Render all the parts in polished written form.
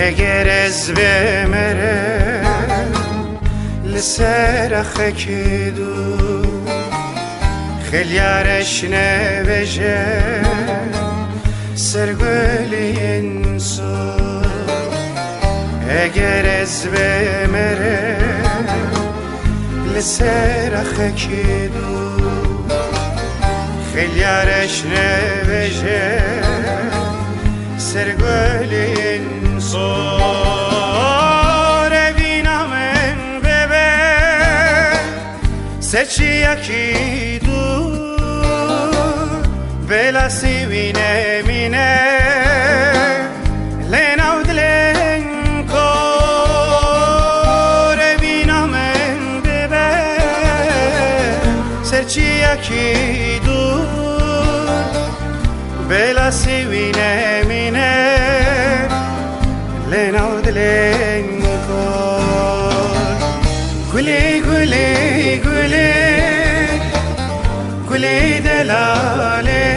اگر از بمره لسر خکی دو خیلیارش نوشه سرگولی انسو اگر از بمره لسر خکی دو خیلیارش نوشه سرگولی صار بینم ببه سچی یکی دو بلا سیوینه مینه لیناو دلین کار بینم ببه سچی یکی دو بلا سیوینه مینه لينا ودلين كل قولي قولي قولي قولي دلالي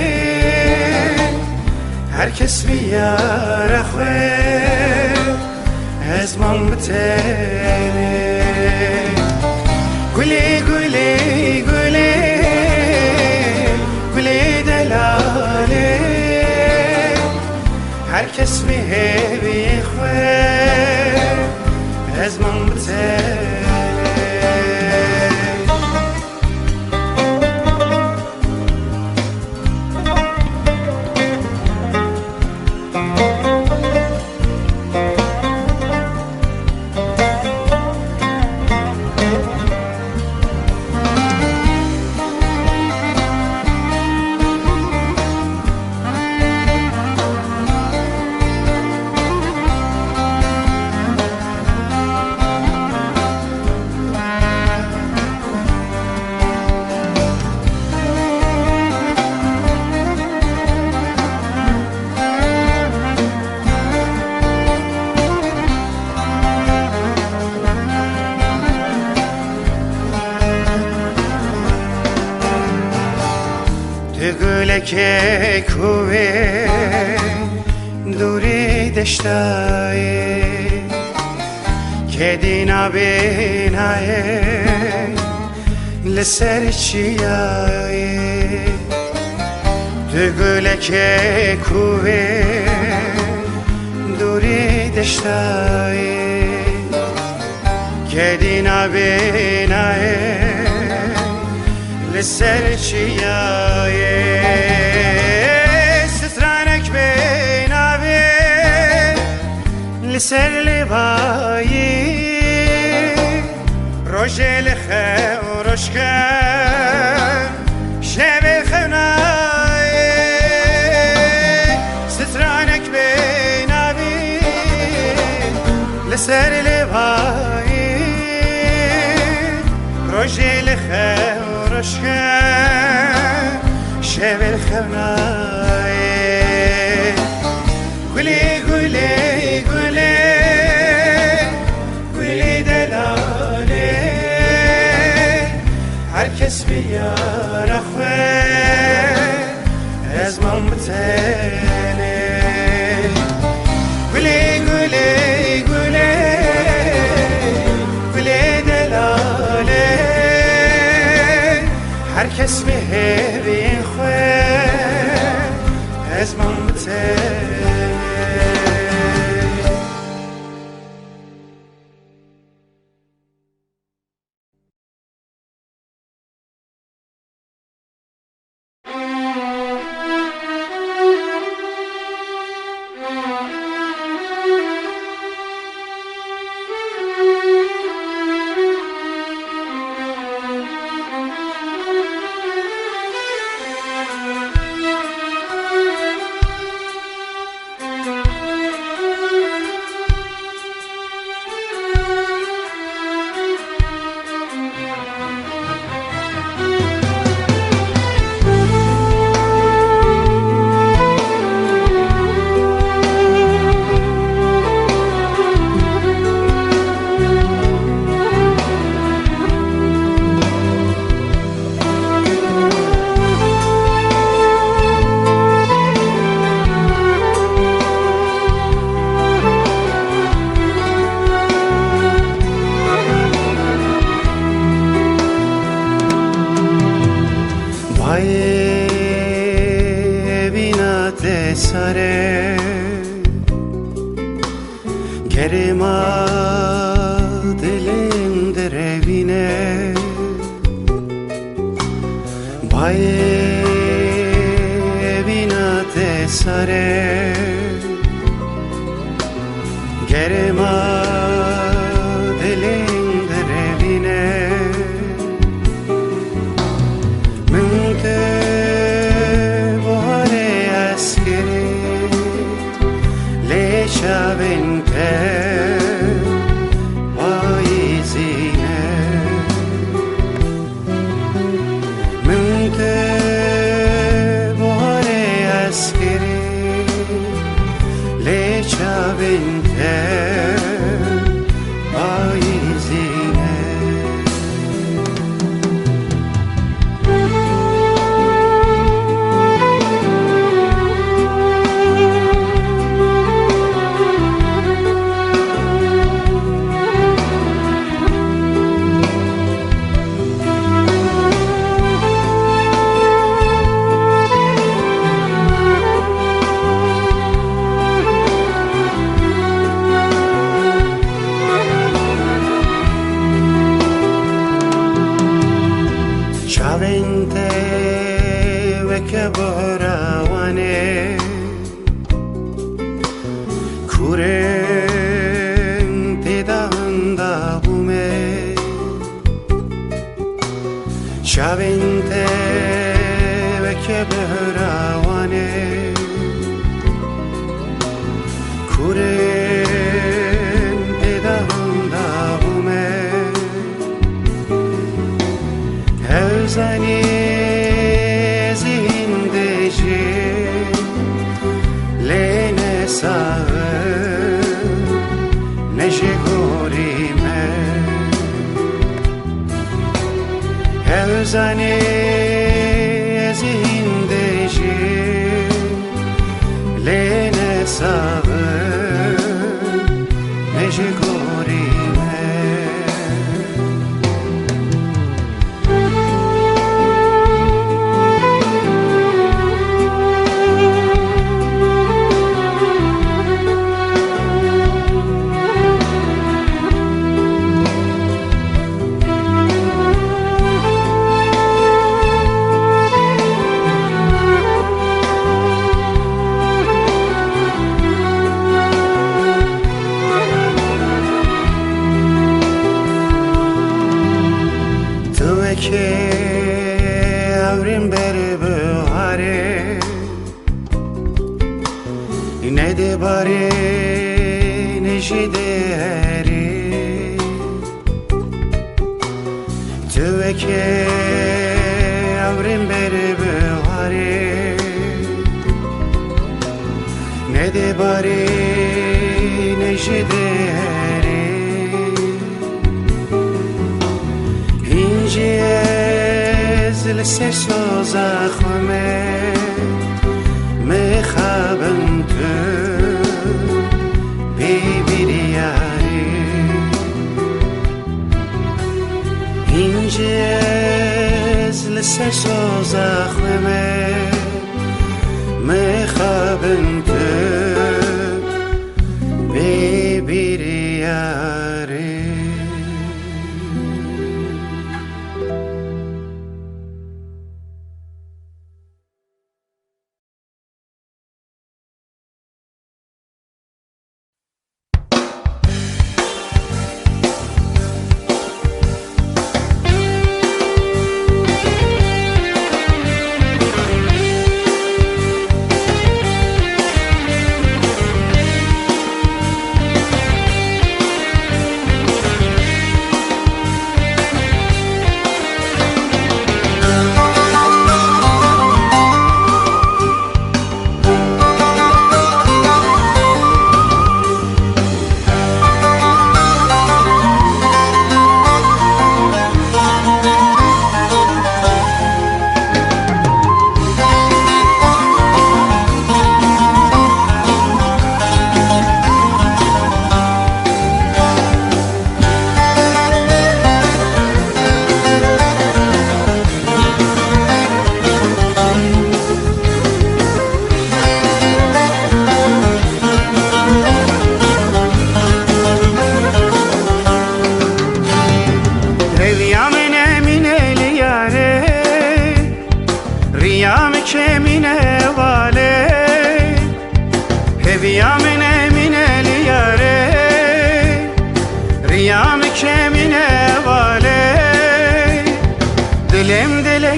هركس بيار أخوي هزمان بتالي قولي قولي قولي قولي دلالي هركس بيهبي از من بتاله گلک کوه دوری دشتای که دینا بینای لسر چیای تو گلک کوه دوری دشتای که دینا بینای لسر چیای سترانک بیناوی لسر لبایی روژه لخورش کن شب خونای سترانک بیناوی لسر لبایی روژه لخورش کن شب الخونای گلی گلی گلی گلی دلاله هر کس بیار اخوه از من بتنه گلی گلی گلی گلی دلاله هر کس به بین خواه sare Gerima dilim derevine Baye binate sare Gerima dilim derevine Münte buhare askeri Leşa bente vaizine Münte buhare askeri Leşa bente vaizine Chavente veke borawane Kuren tidanda bume Chavente veke borawane Kuren tidanda bume Zani zindeci lene sağı neşe gorime Her zani zindeci lene sağı neşe gorime که اوریم بر بهاره نده باره نشیده هری تو که اوریم بر بهاره نده باره نشیده هری زل سرسو زخمه میخوابم تو ببیری یاری اینجا زل سرسو زخمه میخوابم تو ببیری یاری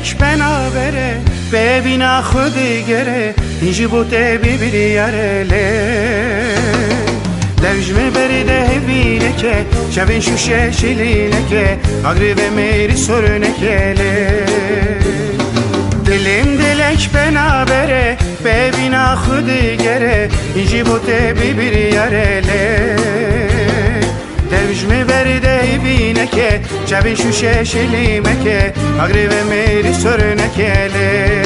دلک بنابره ببینا خودی گره اینجی بوده بیبیری یاره Devjme beride hevine ke Şevin şuşe şiline ke Agribe meri sorune kele Dilim dilek benabere Bebina khudi gere İnci bote bibiri yarele Devjme beride hevine ke Şevin şuşe şilime ke Agribe meri sorune kele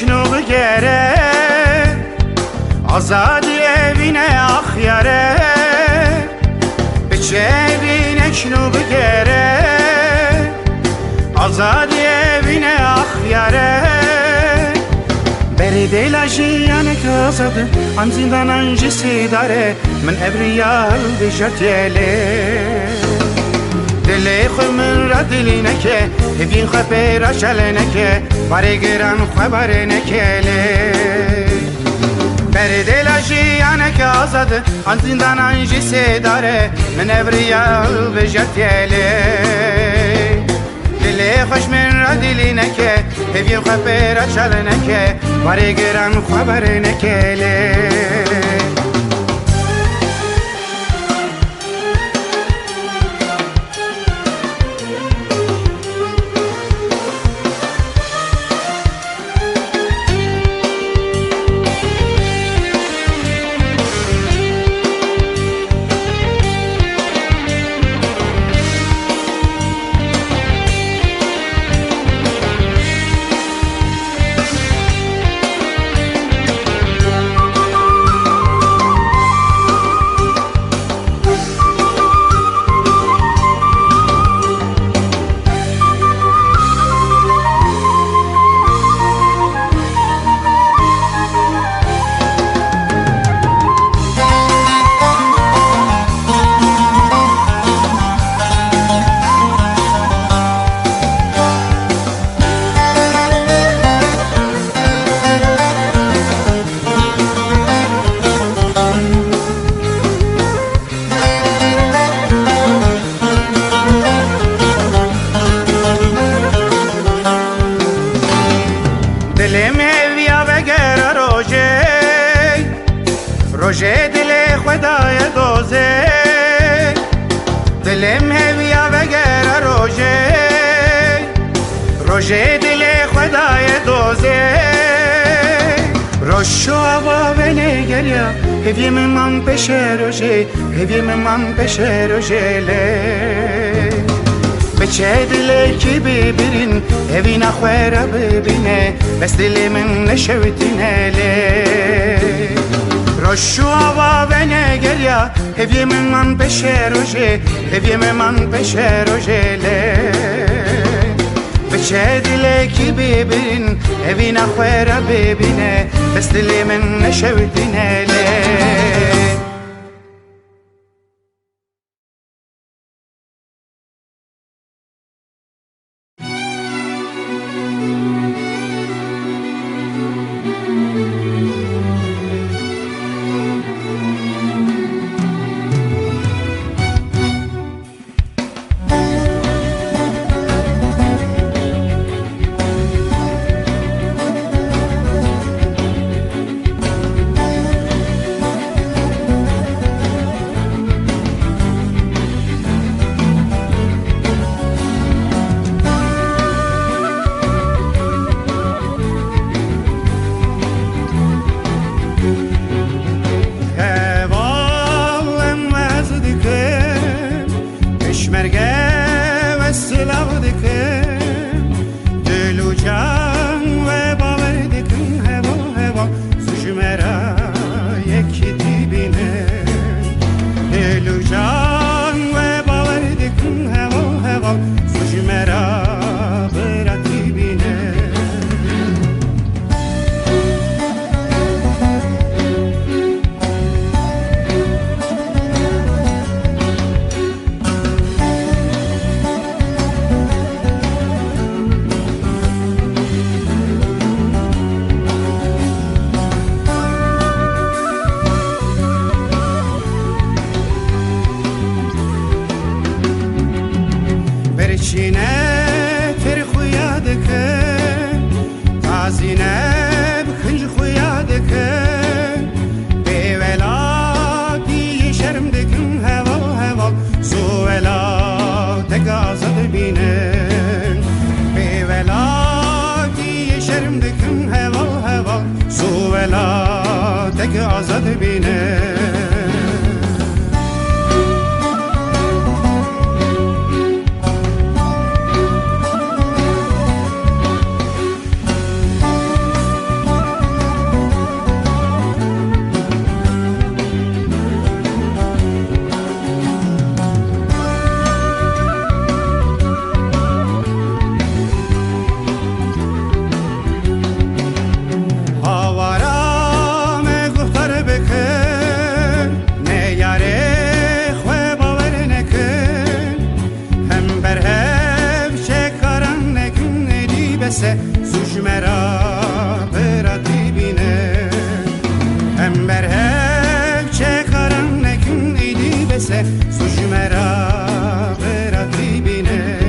Şunu gere Azadi evine ahyare Biçevine şunu gere Azadi evine ahyare Beri de la jiyane kazadı An zindan ancisi dare Min ebriyal bijatiyele دلی خو من را دلی نکه هفین خو پیرا چله نکه باره گران خو باره نکله بری دلا جیانه که آزاده آن زندان آنجی سیداره من ابریال بجتیله دلی خوش من را دلی نکه هفین خو پیرا چله نکه باره گران خو باره نکله روژه دل خدای دوزه دلم هویا وگر روژه دل خدای دوزه روشو هوا و نگریا هویم من پشه روژه لی بچه دلی کی ببرین هوی نخوره ببینه بس دلی من نشوتینه لی روشو هوا و نگریا هویم من پشه روژه لی بچه دلی کی ببرین هوی نخوره ببینه بس دلی من نشوتینه لی تک آزاد بینه سوشمرا براتی بینه هم بر هف چه کارم نکن ایدی بسه سوشمرا براتی بینه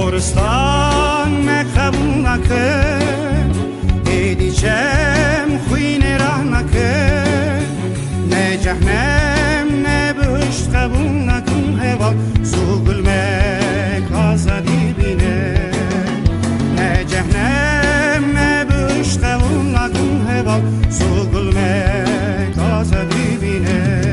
گورستان مقبول نکن ایدی چم خوین راه نکن نه جهنم نه بهشت قبول نکن هوا سوگل مک آزادی بینه نه جهنم نه بهشت قبول نکن هوا سوگل مک آزادی بینه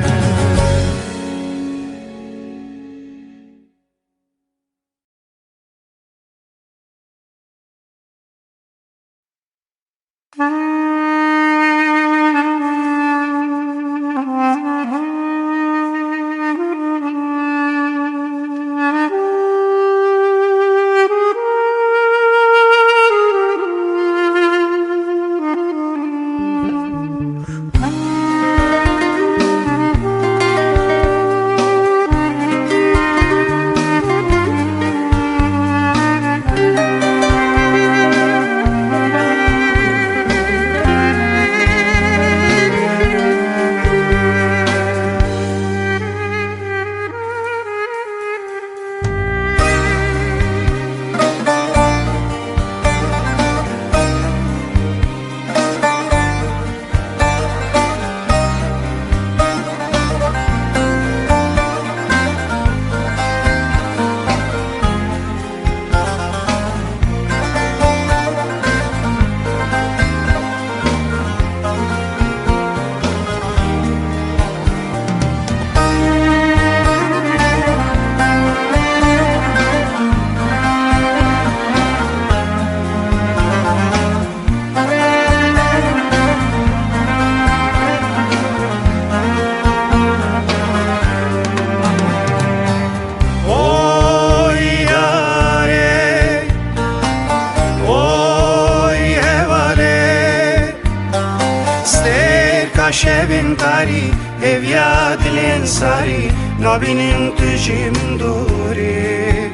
شبین قاری هویا دلین ساری نبینیم تجیم دوری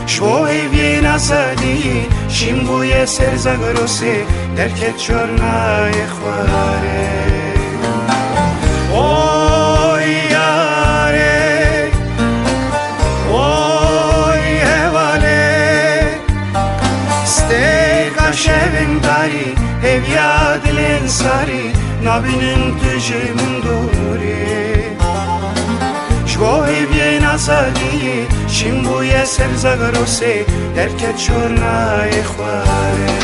شو هوی نزدی شیم بوی سرزگروسی درکت چرنای خواره اوی یاره اوی هواله ستیقا شبین قاری هویا دلین ساری نبینیم تجیم دوری شوهی بیای نزدی شیم بوی سرزگروسی درکت چرنای خواره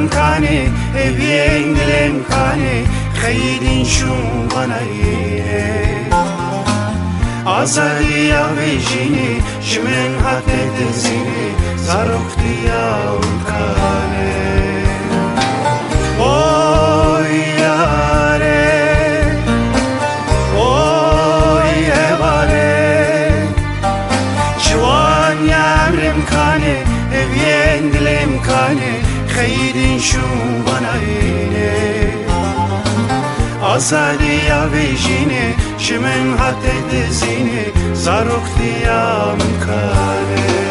امکانی اوین دل امکانی خیلی شون بنایه آزادی آویجینی شمن حتی دزینی زارختی امکانه آزادی یا ویژینه شمن حتی دزینه زاروختی یا منکاره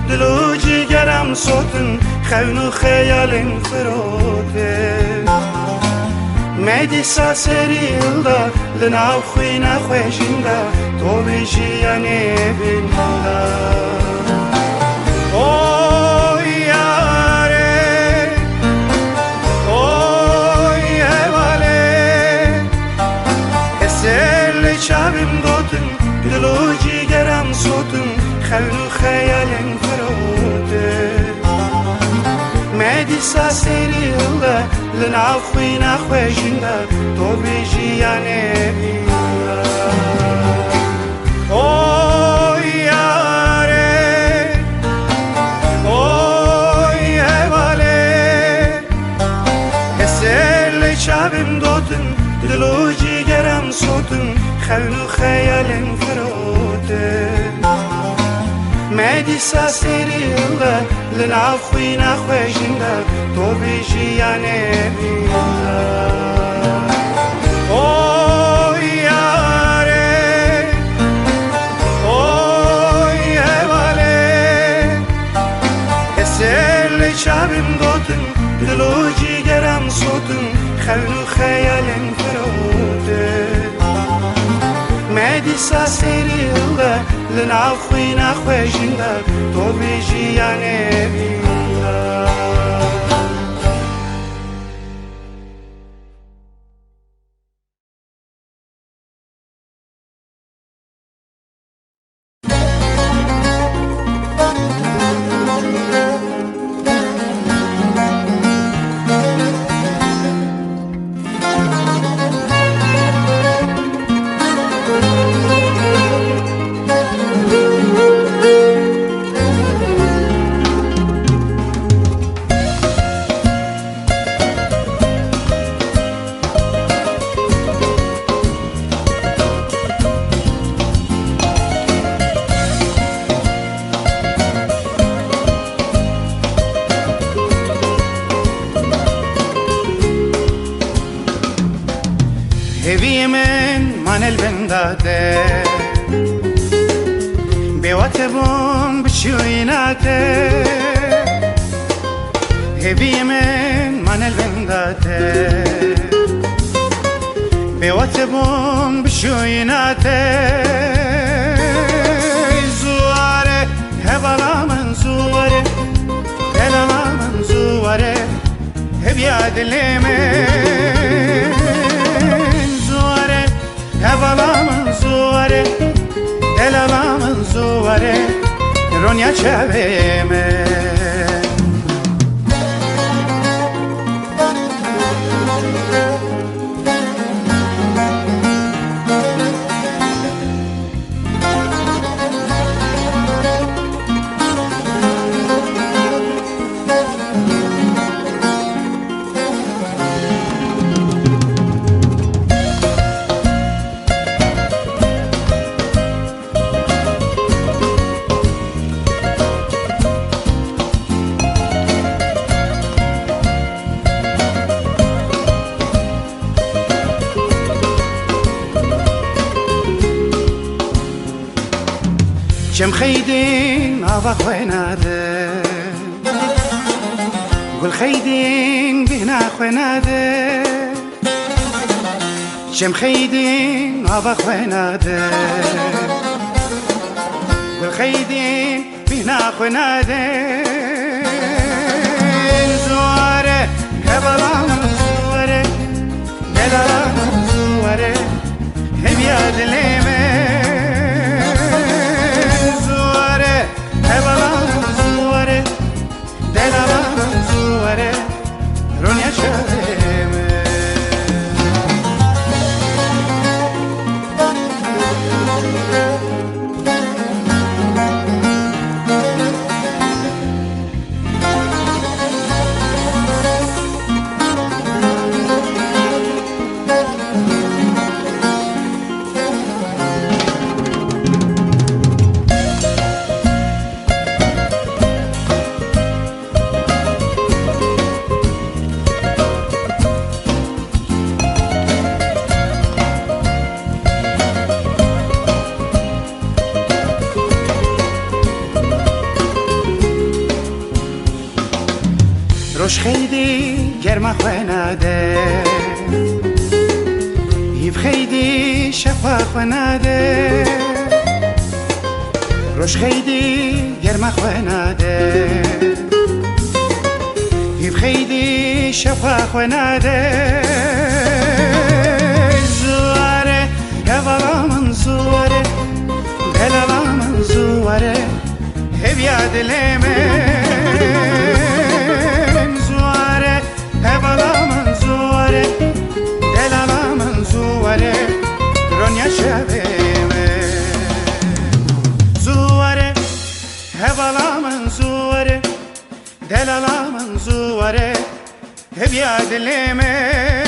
دلو جیگرم سوتن خون و خیالم فروته مدیسا سریلدا لناو خوینا خوشیندا تو بیشی یعنی بیندا اوی یاره اوی هواله اسل چابم دوتن دلو جیگرم سوتن خون و خیالم مدیسا سریلدا لناو خوینا خوشیندا تو بیشی یعنی بیندا اوی یاره اوی هواله اسل چابم دوتن دلو جیگرم سوتن خون و خیالم فروته مدیسا سریلدا لناو خوینا خوشیندا تو بیشی یعنی بیندا اوی یاره اوی هواله اسل چابم دوتن دلو جیگرم سوتن خون و خیالم فروته مدیسا سریلدا لناو خوینا خوشیندا تو بیشی یعنی بیندا هوی من البنداده بیواتبون بشویناته هوی من البنداده بیواتبون بشویناته زواره هوالا من زواره دلالا من زواره هوی عدلیمه هوالا زواره دلالا زواره رونیا چویمه شم خيدين أبا خويناده قول خيدين بهنا خويناده شم خيدين أبا خويناده قول خيدين بهنا خويناده زواره كبلا زواره دلالا زواره هبياد ليمه Ever روش خیلی گرم خوانده هیف خیلی شفا خوانده روش خیلی گرم خوانده هیف خیلی شفا خوانده زواره هوالا من زواره دلالا من زواره هبیا دلمه هوالا من زواره دلالا من زواره هبیا دلمه